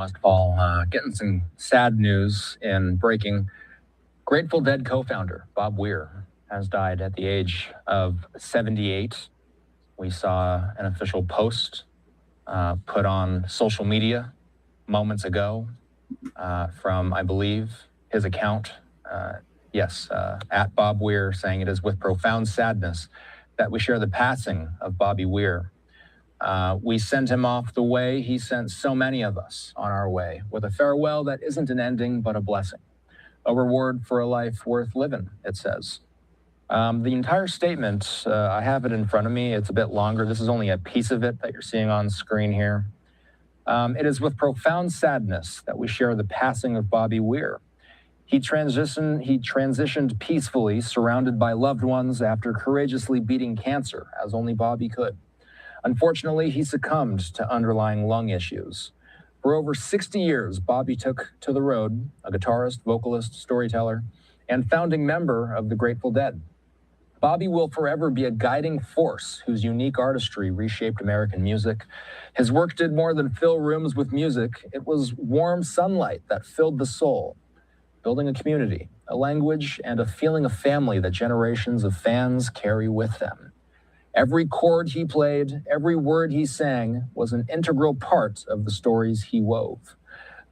last fall. Getting some sad news in breaking. Grateful Dead co-founder Bob Weir has died at the age of 78. We saw an official post put on social media moments ago from, I believe, his account. At Bob Weir, saying it is with profound sadness that we share the passing of Bobby Weir. We sent him off the way he sent so many of us on our way, with a farewell that isn't an ending but a blessing, a reward for a life worth living, it says. The entire statement, I have it in front of me. It's a bit longer. This is only a piece of it that you're seeing on screen here. It is with profound sadness that we share the passing of Bobby Weir. He transitioned peacefully, surrounded by loved ones after courageously beating cancer, as only Bobby could. Unfortunately, he succumbed to underlying lung issues. For over 60 years, Bobby took to the road, a guitarist, vocalist, storyteller, and founding member of the Grateful Dead. Bobby will forever be a guiding force whose unique artistry reshaped American music. His work did more than fill rooms with music. It was warm sunlight that filled the soul, building a community, a language, and a feeling of family that generations of fans carry with them. Every chord he played, every word he sang was an integral part of the stories he wove.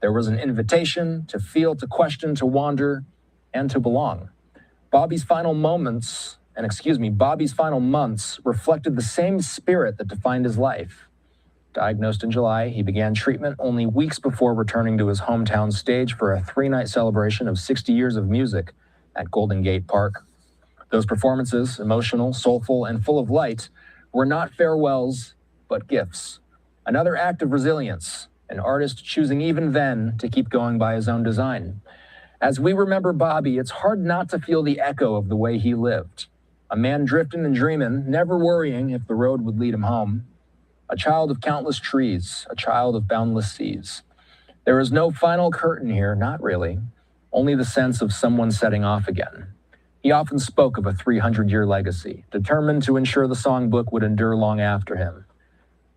There was an invitation to feel, to question, to wander, and to belong. Bobby's final months reflected the same spirit that defined his life. Diagnosed in July, he began treatment only weeks before returning to his hometown stage for a 3-night celebration of 60 years of music at Golden Gate Park. Those performances, emotional, soulful, and full of light, were not farewells, but gifts. Another act of resilience, an artist choosing even then to keep going by his own design. As we remember Bobby, it's hard not to feel the echo of the way he lived. A man drifting and dreaming, never worrying if the road would lead him home. A child of countless trees, a child of boundless seas. There is no final curtain here, not really, only the sense of someone setting off again. He often spoke of a 300-year legacy, determined to ensure the songbook would endure long after him.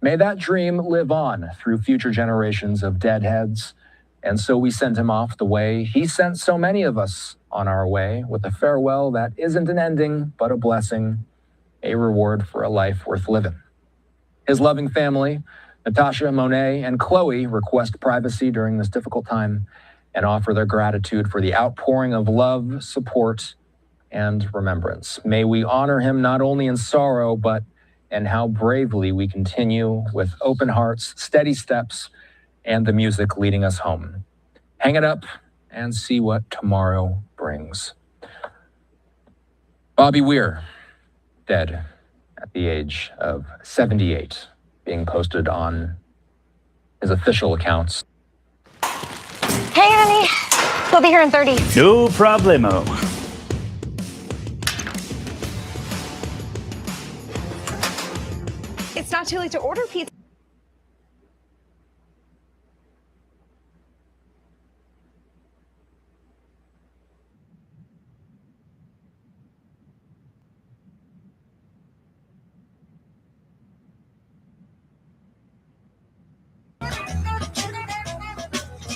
May that dream live on through future generations of deadheads, and so we sent him off the way he sent so many of us on our way, with a farewell that isn't an ending, but a blessing, a reward for a life worth living. His loving family, Natasha, Monet, and Chloe, request privacy during this difficult time and offer their gratitude for the outpouring of love, support, and remembrance. May we honor him not only in sorrow, but in how bravely we continue with open hearts, steady steps, and the music leading us home. Hang it up and see what tomorrow brings. Bobby Weir, dead at the age of 78, being posted on his official accounts. Hey, honey. We'll be here in 30. No problemo. It's not too late to order pizza.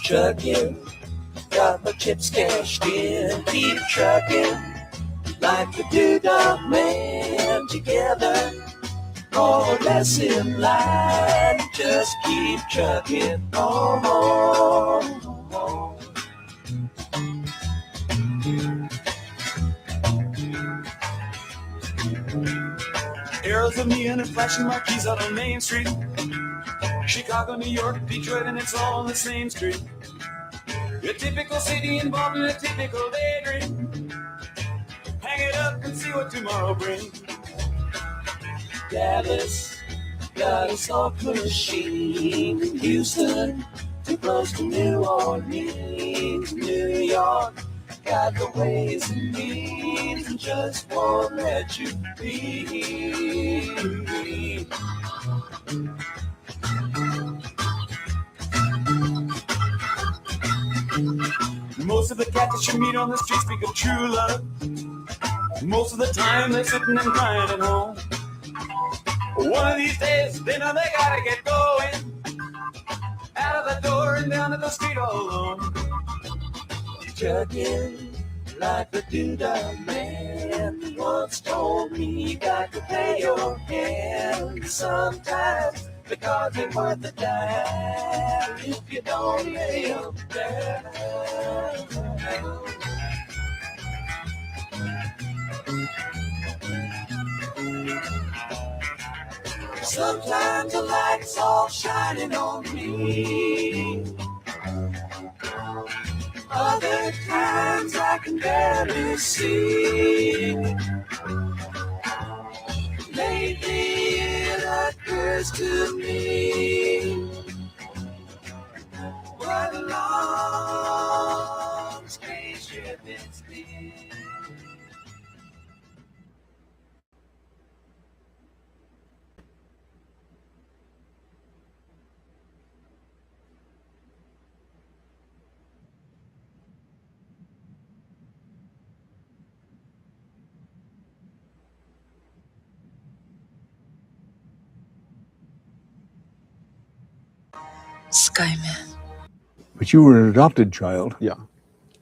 Trucking, got my chips cashed in. Keep trucking, like the Doodah Man. Together, more or less in line. Just keep trucking on. Arrows of neon and flashing marquees out on Main Street. Chicago, New York, Detroit, and it's all on the same street. A typical city involved in a typical daydream. Hang it up and see what tomorrow brings. Dallas, got a soft machine. Houston, too close to New Orleans. New York, got the ways and means, and just won't let you be. Most of the cats that you meet on the street speak of true love. Most of the time they're sitting and crying at home. One of these days they know they gotta get going. Out of out that door and down to the street all alone. Chugging like the doodah man once told me, you got to pay your hand sometimes because it's worth a dime if you don't lay 'em down. Sometimes the light's all shining on me. Other times I can barely see. Lately it occurs to me, what a long spaceship it's been. Skyman. But you were an adopted child. Yeah.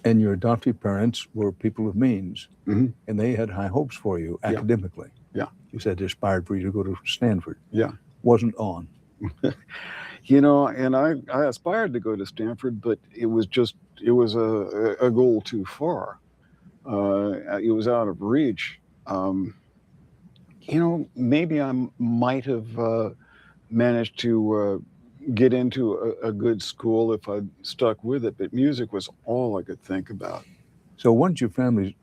And your adoptive parents were people of means. Mm-hmm. And they had high hopes for you academically. Yeah. You said they aspired for you to go to Stanford. Yeah. Wasn't on. You know, and I aspired to go to Stanford, but it was a goal too far. It was out of reach. You know, maybe I might have managed to get into a good school if I'd stuck with it, but music was all I could think about. So once your family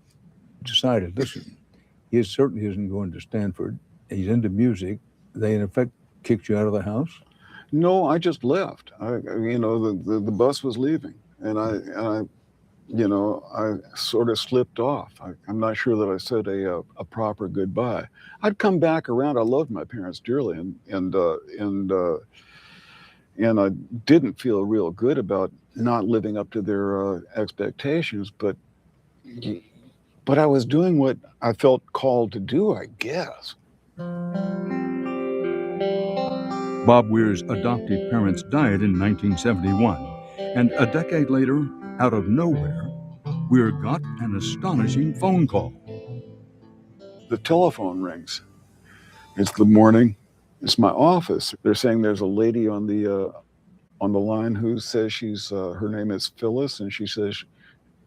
decided, listen, he certainly isn't going to Stanford, he's into music, they in effect kicked you out of the house? No, I just left. You know, the bus was leaving, and I you know, I sort of slipped off. I'm not sure that I said a proper goodbye. I'd come back around. I loved my parents dearly, and I didn't feel real good about not living up to their expectations. But I was doing what I felt called to do, I guess. Bob Weir's adoptive parents died in 1971, and a decade later, out of nowhere, Weir got an astonishing phone call. The telephone rings. It's the morning. It's my office. They're saying there's a lady on the line who says she's her name is Phyllis, and she says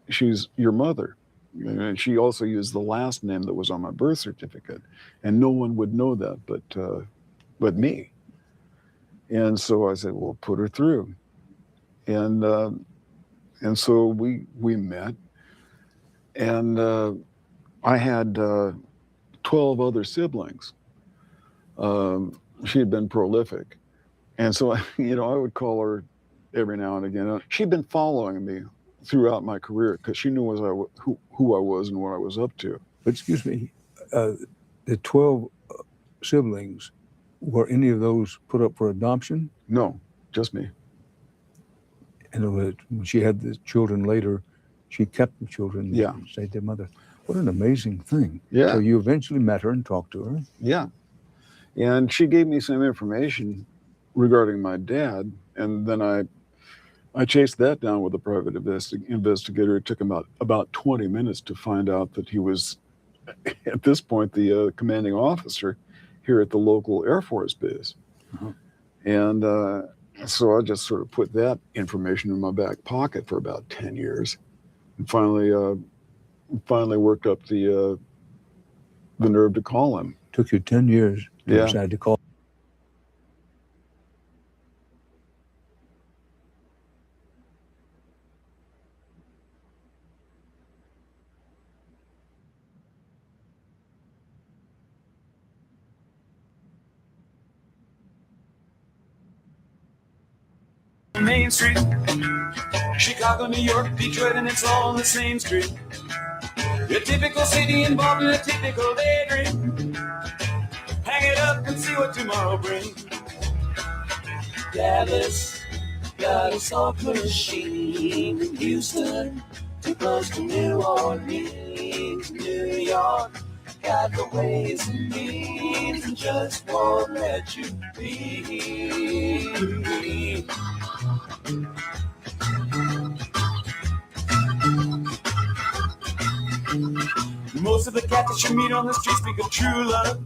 she's your mother. And she also used the last name that was on my birth certificate, and no one would know that but me. And so I said, well, put her through. And so we met, and I had 12 other siblings. She had been prolific. And so, you know, I would call her every now and again. She'd been following me throughout my career because she knew who I was and what I was up to. But excuse me, the 12 siblings, were any of those put up for adoption? No, just me. And when she had the children later, she kept the children. Yeah. And stayed their mother. What an amazing thing. Yeah. So you eventually met her and talked to her. Yeah. And she gave me some information regarding my dad, and then I chased that down with a private investigator. It took him about 20 minutes to find out that he was, at this point, the commanding officer here at the local Air Force base. Uh-huh. And so I just sort of put that information in my back pocket for about 10 years, and finally worked up the nerve to call him. Took you 10 years to Yeah. decide to call. Main Street, Chicago, New York, Detroit, and it's all on the same street. Your typical city involved in a typical daydream. Hang it up and see what tomorrow brings. Dallas got a software machine. Houston, too close to New Orleans. New York got the ways and means and just won't let you be. Most of the cats that you meet on the street speak of true love.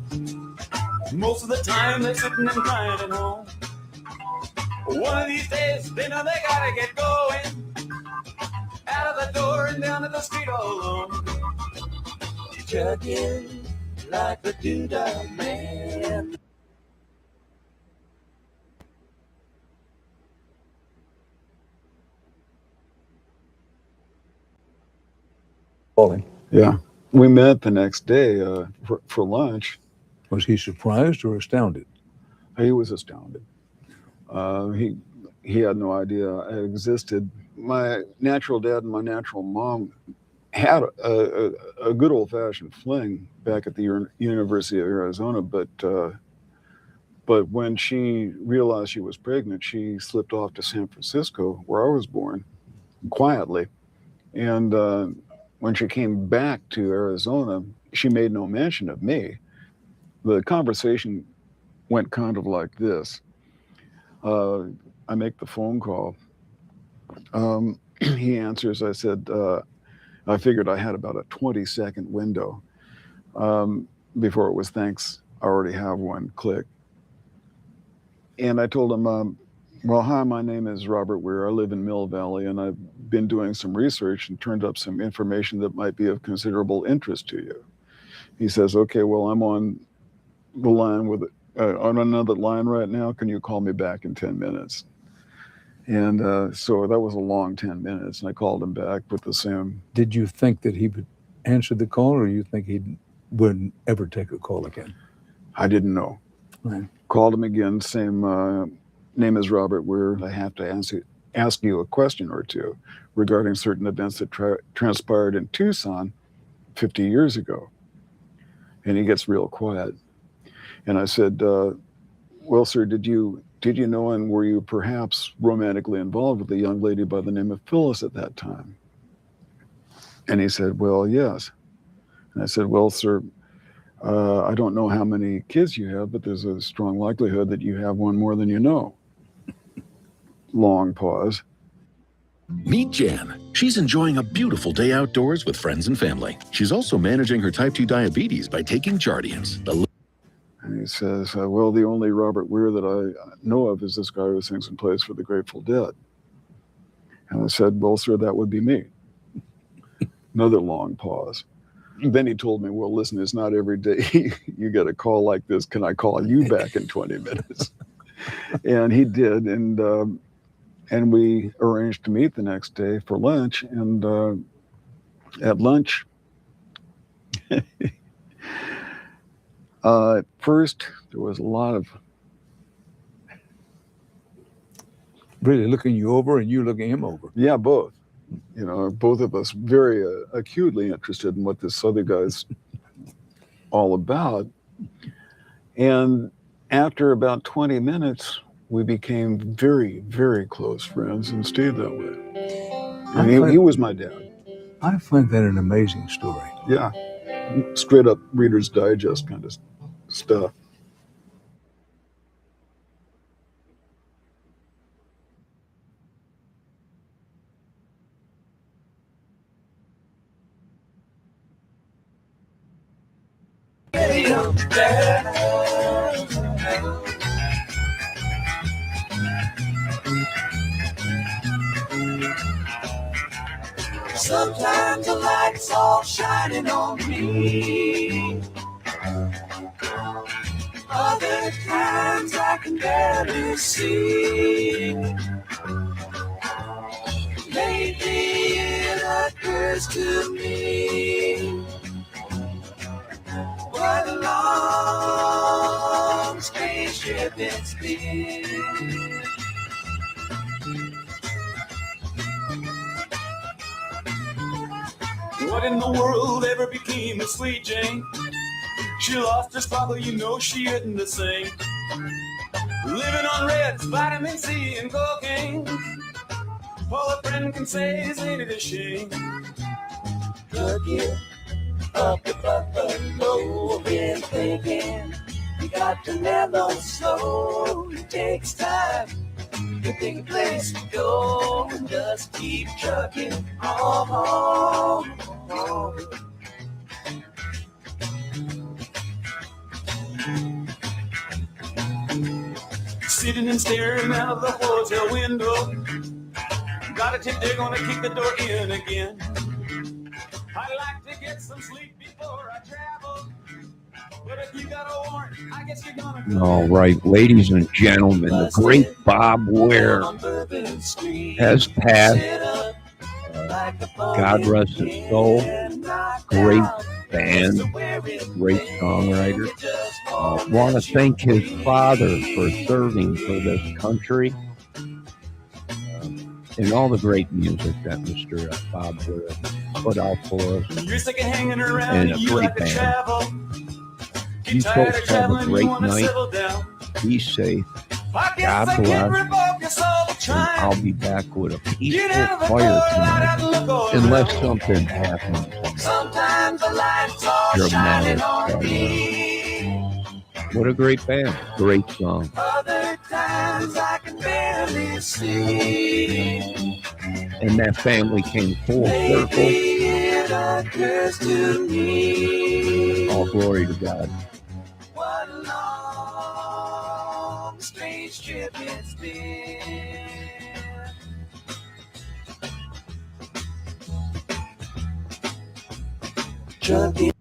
Most of the time they're sitting and crying at home. One of these days they know they gotta get going. Out of the door and down to the street all alone. Chugging like a doodah man. Yeah. We met the next day for lunch. Was he surprised or astounded? He was astounded. He had no idea I existed. My natural dad and my natural mom had a good old-fashioned fling back at the University of Arizona, but when she realized she was pregnant, she slipped off to San Francisco, where I was born, quietly. And when she came back to Arizona, she made no mention of me. The conversation went kind of like this. I make the phone call. He answers. I said, I figured I had about a 20-second window before it was thanks. I already have one, click. And I told him, well, hi, my name is Robert Weir. I live in Mill Valley, and I've been doing some research and turned up some information that might be of considerable interest to you. He says, okay, well, I'm on the line with on another line right now. Can you call me back in 10 minutes? And so that was a long 10 minutes, and I called him back with the same. Did you think that he would answer the call, or you think he wouldn't ever take a call again? I didn't know. Right. Called him again, same name is Robert Weir. I have to ask you a question or two regarding certain events that transpired in Tucson 50 years ago. And he gets real quiet. And I said, well, sir, did you know, and were you perhaps romantically involved with a young lady by the name of Phyllis at that time? And he said, well, yes. And I said, well, sir, I don't know how many kids you have, but there's a strong likelihood that you have one more than you know. Long pause. Meet Jan. She's enjoying a beautiful day outdoors with friends and family. She's also managing her type 2 diabetes by taking Jardiance. And he says, well, the only Robert Weir that I know of is this guy who sings and plays for the Grateful Dead. And I said, well, sir, that would be me. Another long pause. Then he told me, well, listen, it's not every day you get a call like this. Can I call you back in 20 minutes? And he did. And we arranged to meet the next day for lunch. And at lunch, at first, there was a lot of Really looking you over and you looking him over. Yeah, both. You know, both of us very acutely interested in what this other guy's all about. And after about 20 minutes, we became very, very close friends and stayed that way. And he was my dad. I find that an amazing story. Yeah. Straight up Reader's Digest kind of stuff. Sometimes the light's all shining on me. Other times I can barely see. Lately it occurs to me what a long spaceship it's been. What in the world ever became of Sweet Jane? She lost her sparkle, you know she isn't the same. Living on Reds, vitamin C, and cocaine. All a friend can say is ain't it a shame? Look here, up the buffalo, been thinking. You got to mellow slow, it takes time. You pick a place to go and just keep trucking on. Sitting and staring out of the hotel window. Got a tip, they're gonna kick the door in again. I like to get some sleep before I travel. But if you got a warrant, I guess you're gonna. All right, ladies and gentlemen, the great Bob Weir has passed. God rest his soul. Great band, great songwriter. Want to thank his father for serving for this country and all the great music that Mr. Bob Weir put out for us. You're sick of hanging around And a you great like to band. travel. You folks have a great night. Be safe. God bless. And I'll be back with a peaceful fire tonight, unless something happens. Sometimes the lights are shining on me. What a great band. Great song. Other times I can barely see. And that family came full circle. Maybe it occurs to me. All glory to God. What a long, strange trip it's been. Trucking.